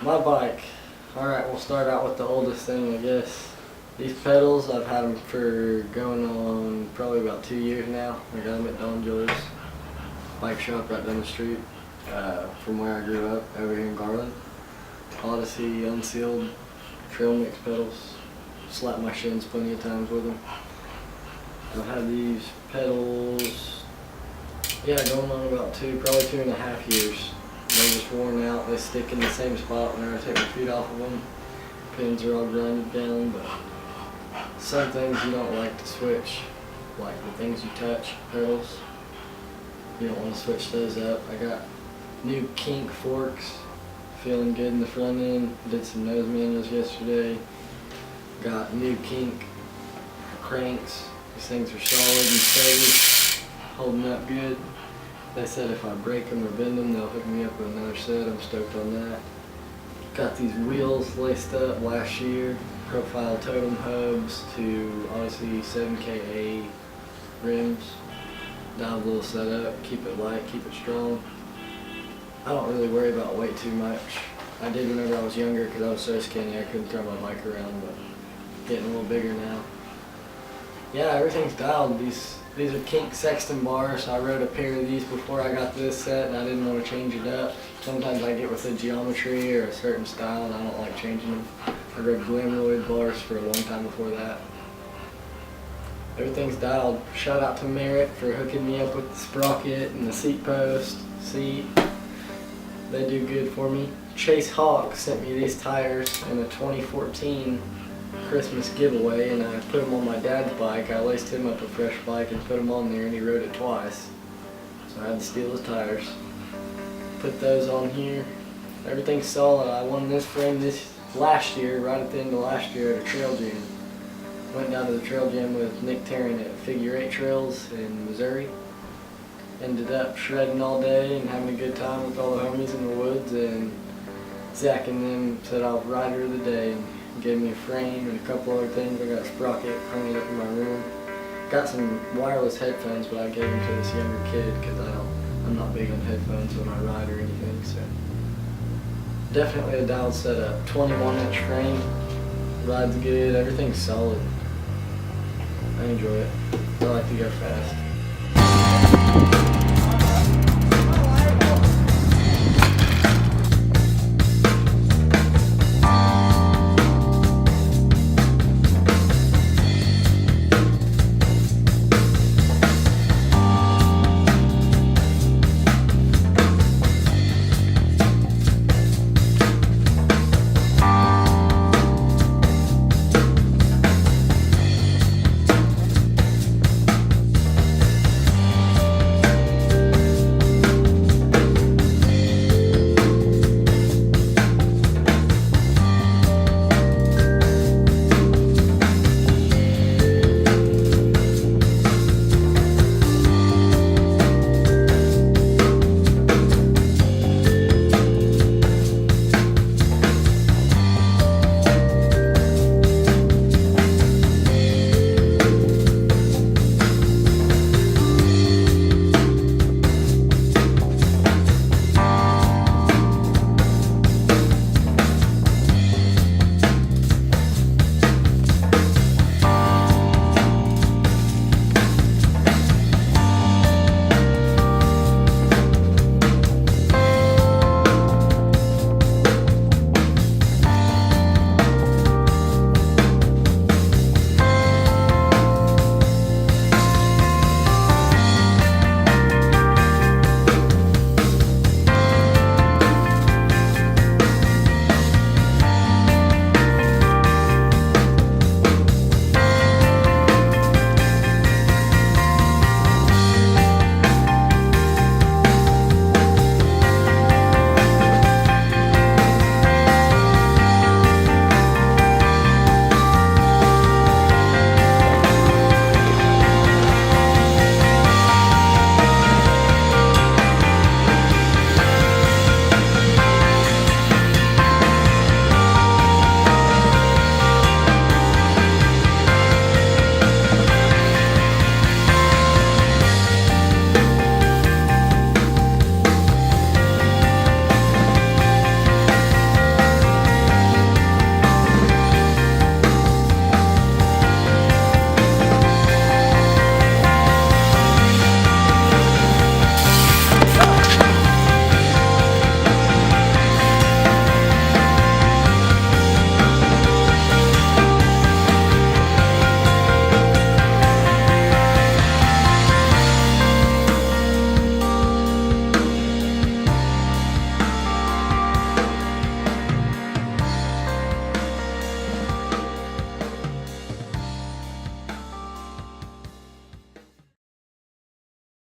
My bike. Alright, we'll start out with the oldest thing, I guess. These pedals, I've had them for going on probably about 2 years now. I got them at Don Joe's bike shop right down the street from where I grew up, over here in Garland. Odyssey unsealed trail mix pedals. Slapped my shins plenty of times with them. I've had these pedals, going on about probably 2.5 years. They're just worn out. They stick in the same spot whenever I take my feet off of them. Pins are all grinded down, but some things you don't like to switch, like the things you touch, pedals. You don't want to switch those up. I got new kink forks, feeling good in the front end. Did some nose manuals yesterday. Got new kink cranks. These things are solid and steady, holding up good. They said if I break them or bend them, they'll hook me up with another set. I'm stoked on that. Got these wheels laced up last year. Profile totem hubs to Odyssey 7KA rims. Dialed a little setup, keep it light, keep it strong. I don't really worry about weight too much. I did whenever I was younger because I was so skinny I couldn't throw my bike around, but getting a little bigger now. Yeah, everything's dialed. These are kink sexton bars. I rode a pair of these before I got this set and I didn't want to change it up. Sometimes I get with the geometry or a certain style and I don't like changing them. I rode Glamroid bars for a long time before that. Everything's dialed. Shout out to Merritt for hooking me up with the sprocket and the seat post, seat. They do good for me. Chase Hawk sent me these tires in a 2014 Christmas giveaway, and I put them on my dad's bike. I laced him up a fresh bike and put them on there, and he rode it twice. So I had to steal his tires. Put those on here. Everything's solid. I won this frame last year, right at the end of last year at a trail jam. Went down to the trail jam with Nick Tarrant at Figure 8 Trails in Missouri. Ended up shredding all day and having a good time with all the homies in the woods, and Zach and them said I was rider of the day and gave me a frame and a couple other things. I got a sprocket, hung it up in my room. Got some wireless headphones, but I gave them to this younger kid because I'm not big on headphones when I ride or anything. So definitely a dialed setup. 21-inch frame, rides good, everything's solid. I enjoy it. I like to go fast.